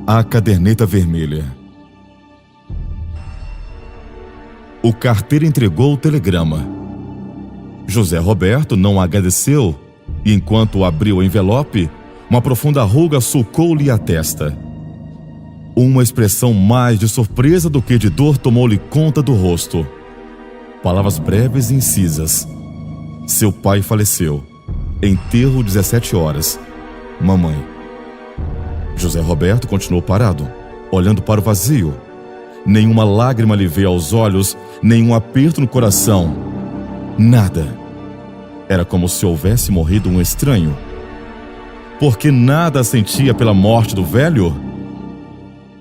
A caderneta vermelha. O carteiro entregou o telegrama. José Roberto não agradeceu e, enquanto abriu o envelope, uma profunda ruga sulcou-lhe a testa. Uma expressão mais de surpresa do que de dor tomou-lhe conta do rosto. Palavras breves e incisas. Seu pai faleceu. Enterro 17 horas. Mamãe. José Roberto continuou parado, olhando para o vazio. Nenhuma lágrima lhe veio aos olhos, nenhum aperto no coração. Nada. Era como se houvesse morrido um estranho. Porque nada sentia pela morte do velho?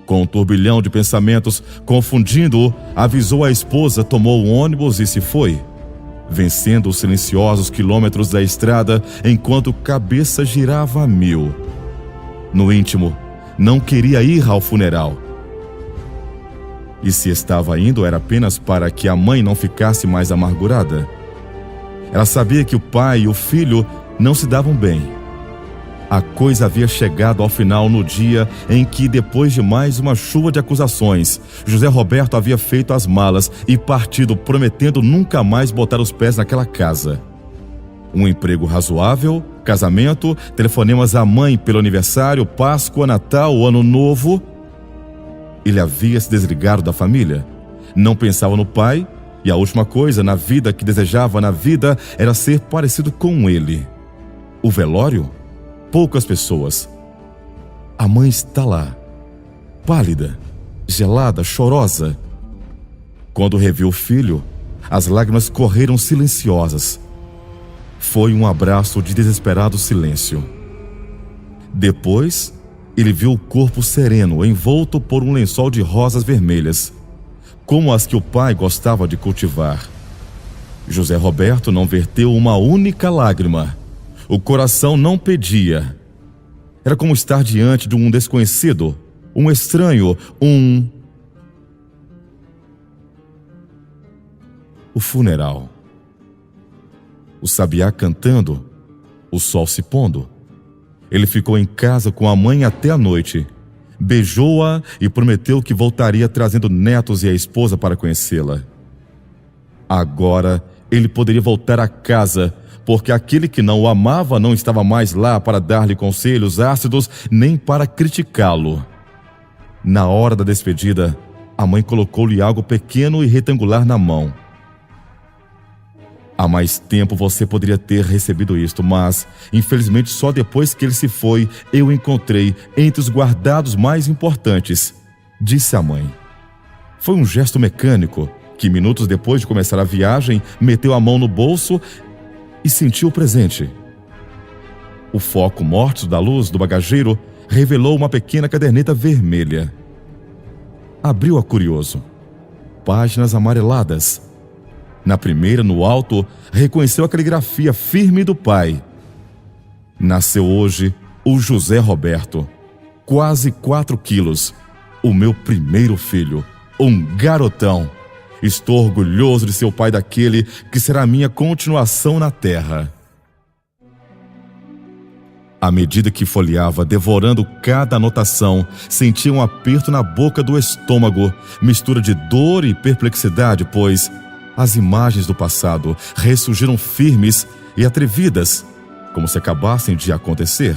Com um turbilhão de pensamentos confundindo-o, avisou a esposa, tomou o ônibus e se foi, vencendo os silenciosos quilômetros da estrada enquanto cabeça girava a mil. No íntimo, não queria ir ao funeral. E se estava indo, era apenas para que a mãe não ficasse mais amargurada. Ela sabia que o pai e o filho não se davam bem. A coisa havia chegado ao final no dia em que, depois de mais uma chuva de acusações, José Roberto havia feito as malas e partido, prometendo nunca mais botar os pés naquela casa. Um emprego razoável, casamento, telefonemas à mãe pelo aniversário, Páscoa, Natal, Ano Novo. Ele havia se desligado da família. Não pensava no pai, e a última coisa na vida que desejava na vida era ser parecido com ele. O velório? Poucas pessoas. A mãe está lá, pálida, gelada, chorosa. Quando reviu o filho, as lágrimas correram silenciosas. Foi um abraço de desesperado silêncio. Depois, ele viu o corpo sereno, envolto por um lençol de rosas vermelhas, como as que o pai gostava de cultivar. José Roberto não verteu uma única lágrima. O coração não pedia. Era como estar diante de um desconhecido, um estranho, O funeral. O sabiá cantando, o sol se pondo. Ele ficou em casa com a mãe até a noite. Beijou-a e prometeu que voltaria trazendo netos e a esposa para conhecê-la. Agora ele poderia voltar a casa, porque aquele que não o amava não estava mais lá para dar-lhe conselhos ácidos nem para criticá-lo. Na hora da despedida, a mãe colocou-lhe algo pequeno e retangular na mão. Há mais tempo você poderia ter recebido isto, mas, infelizmente, só depois que ele se foi, eu encontrei entre os guardados mais importantes, disse a mãe. Foi um gesto mecânico, que minutos depois de começar a viagem, meteu a mão no bolso e sentiu o presente. O foco mórtido da luz do bagageiro revelou uma pequena caderneta vermelha. Abriu-a curioso. Páginas amareladas. Na primeira, no alto, reconheceu a caligrafia firme do pai. Nasceu hoje o José Roberto. Quase 4 quilos. O meu primeiro filho. Um garotão. Estou orgulhoso de ser o pai daquele que será minha continuação na terra. À medida que folheava, devorando cada anotação, sentia um aperto na boca do estômago, mistura de dor e perplexidade, pois as imagens do passado ressurgiram firmes e atrevidas, como se acabassem de acontecer.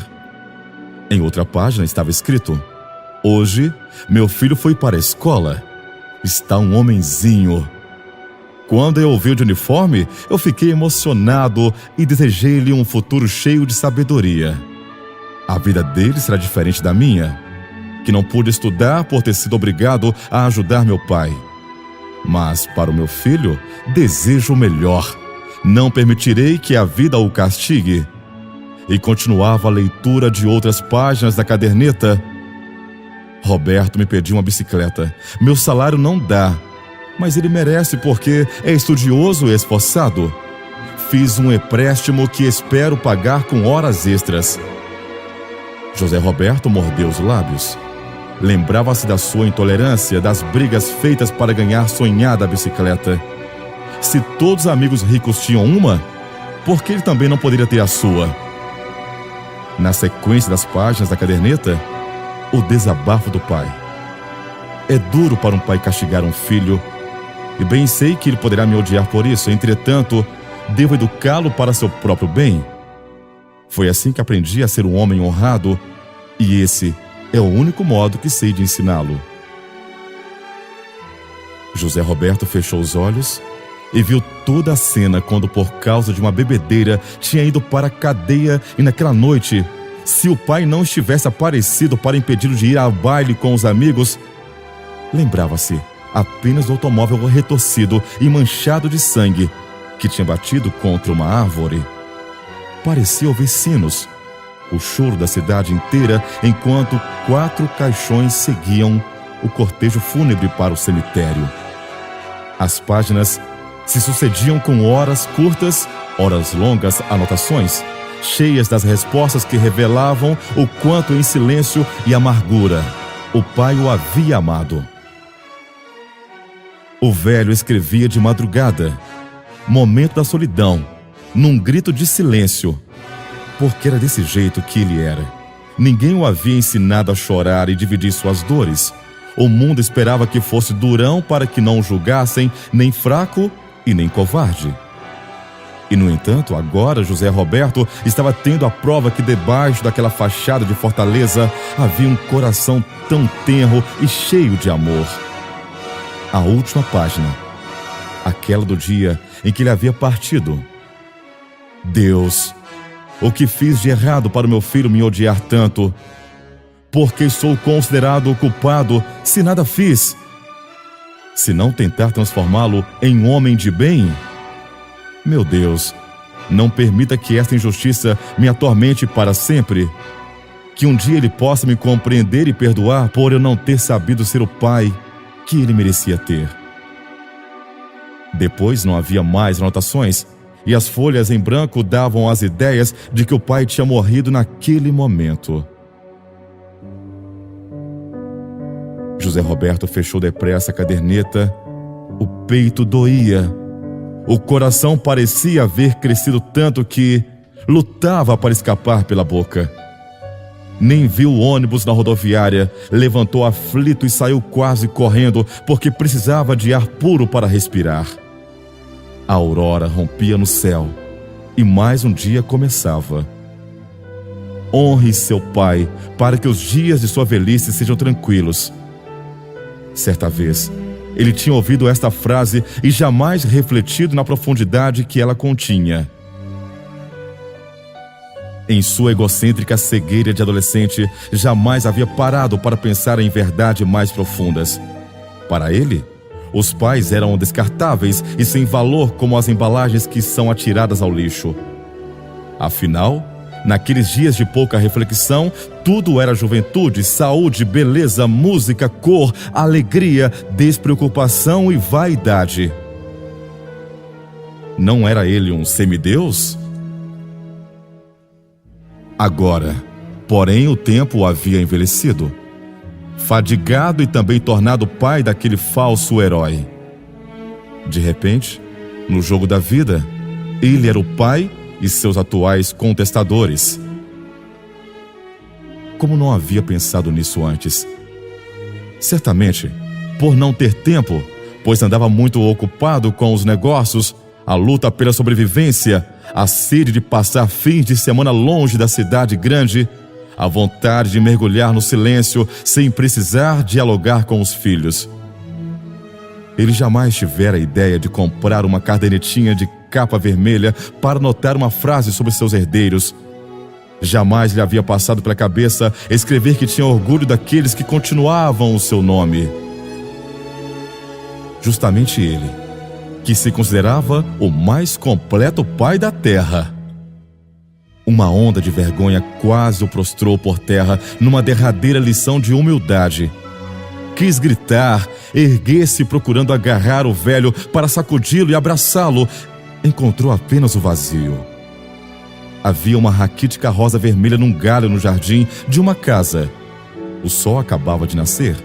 Em outra página estava escrito: hoje, meu filho foi para a escola. Está um homenzinho. Quando eu o vi de uniforme, eu fiquei emocionado e desejei-lhe um futuro cheio de sabedoria. A vida dele será diferente da minha, que não pude estudar por ter sido obrigado a ajudar meu pai. Mas para o meu filho, desejo o melhor. Não permitirei que a vida o castigue. E continuava a leitura de outras páginas da caderneta. Roberto me pediu uma bicicleta. Meu salário não dá, mas ele merece porque é estudioso e esforçado. Fiz um empréstimo que espero pagar com horas extras. José Roberto mordeu os lábios. Lembrava-se da sua intolerância, das brigas feitas para ganhar sonhada bicicleta. Se todos os amigos ricos tinham uma, por que ele também não poderia ter a sua? Na sequência das páginas da caderneta, o desabafo do pai. É duro para um pai castigar um filho, e bem sei que ele poderá me odiar por isso. Entretanto, devo educá-lo para seu próprio bem. Foi assim que aprendi a ser um homem honrado, e esse é o único modo que sei de ensiná-lo. José Roberto fechou os olhos e viu toda a cena quando, por causa de uma bebedeira, tinha ido para a cadeia, e naquela noite, se o pai não estivesse aparecido para impedi-lo de ir ao baile com os amigos, lembrava-se apenas do automóvel retorcido e manchado de sangue que tinha batido contra uma árvore. Parecia ouvir sinos, o choro da cidade inteira, enquanto 4 caixões seguiam o cortejo fúnebre para o cemitério. As páginas se sucediam com horas curtas, horas longas anotações, cheias das respostas que revelavam o quanto em silêncio e amargura o pai o havia amado. O velho escrevia de madrugada, momento da solidão, num grito de silêncio, porque era desse jeito que ele era. Ninguém o havia ensinado a chorar e dividir suas dores. O mundo esperava que fosse durão para que não o julgassem, nem fraco e nem covarde. E, no entanto, agora José Roberto estava tendo a prova que debaixo daquela fachada de fortaleza havia um coração tão tenro e cheio de amor. A última página, aquela do dia em que ele havia partido. Deus, o que fiz de errado para o meu filho me odiar tanto? Porque sou considerado o culpado se nada fiz? Se não tentar transformá-lo em um homem de bem? Meu Deus, não permita que esta injustiça me atormente para sempre. Que um dia ele possa me compreender e perdoar por eu não ter sabido ser o pai que ele merecia ter. Depois não havia mais anotações, e as folhas em branco davam as ideias de que o pai tinha morrido naquele momento. José Roberto fechou depressa a caderneta. O peito doía. O coração parecia haver crescido tanto que lutava para escapar pela boca. Nem viu o ônibus na rodoviária, levantou aflito e saiu quase correndo, porque precisava de ar puro para respirar. A aurora rompia no céu, e mais um dia começava. Honre seu pai, para que os dias de sua velhice sejam tranquilos. Certa vez, ele tinha ouvido esta frase e jamais refletido na profundidade que ela continha. Em sua egocêntrica cegueira de adolescente, jamais havia parado para pensar em verdades mais profundas. Para ele, os pais eram descartáveis e sem valor como as embalagens que são atiradas ao lixo. Afinal, naqueles dias de pouca reflexão, tudo era juventude, saúde, beleza, música, cor, alegria, despreocupação e vaidade. Não era ele um semideus? Agora, porém, o tempo o havia envelhecido, fadigado e também tornado pai daquele falso herói. De repente, no jogo da vida, ele era o pai e seus atuais contestadores. Como não havia pensado nisso antes? Certamente, por não ter tempo, pois andava muito ocupado com os negócios, a luta pela sobrevivência, a sede de passar fins de semana longe da cidade grande, a vontade de mergulhar no silêncio sem precisar dialogar com os filhos. Ele jamais tivera a ideia de comprar uma cadernetinha de capa vermelha para anotar uma frase sobre seus herdeiros. Jamais lhe havia passado pela cabeça escrever que tinha orgulho daqueles que continuavam o seu nome. Justamente ele, que se considerava o mais completo pai da terra. Uma onda de vergonha quase o prostrou por terra numa derradeira lição de humildade. Quis gritar, erguer-se procurando agarrar o velho para sacudi-lo e abraçá-lo. Encontrou apenas o vazio. Havia uma raquítica rosa vermelha num galho no jardim de uma casa. O sol acabava de nascer.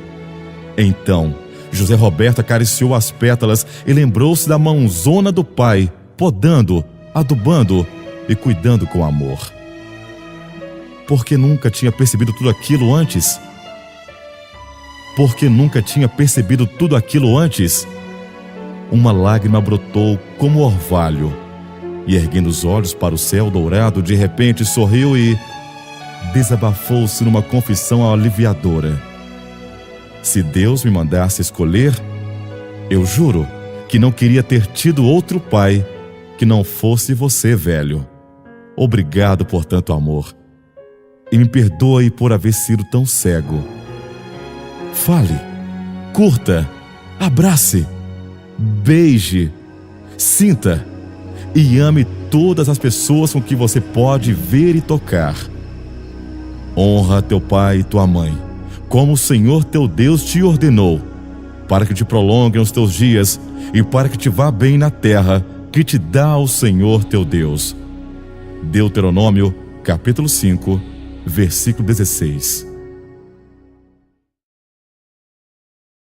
Então, José Roberto acariciou as pétalas e lembrou-se da mãozona do pai, podando, adubando e cuidando com amor. Porque nunca tinha percebido tudo aquilo antes? porque nunca tinha percebido tudo aquilo antes. Uma lágrima brotou como orvalho, e erguendo os olhos para o céu dourado, de repente sorriu e desabafou-se numa confissão aliviadora. Se Deus me mandasse escolher, eu juro que não queria ter tido outro pai que não fosse você, velho. Obrigado por tanto amor. E me perdoe por haver sido tão cego. Fale, curta, abrace, beije, sinta e ame todas as pessoas com que você pode ver e tocar. Honra teu pai e tua mãe, como o Senhor teu Deus te ordenou, para que te prolonguem os teus dias e para que te vá bem na terra que te dá o Senhor teu Deus. Deuteronômio, capítulo 5, versículo 16.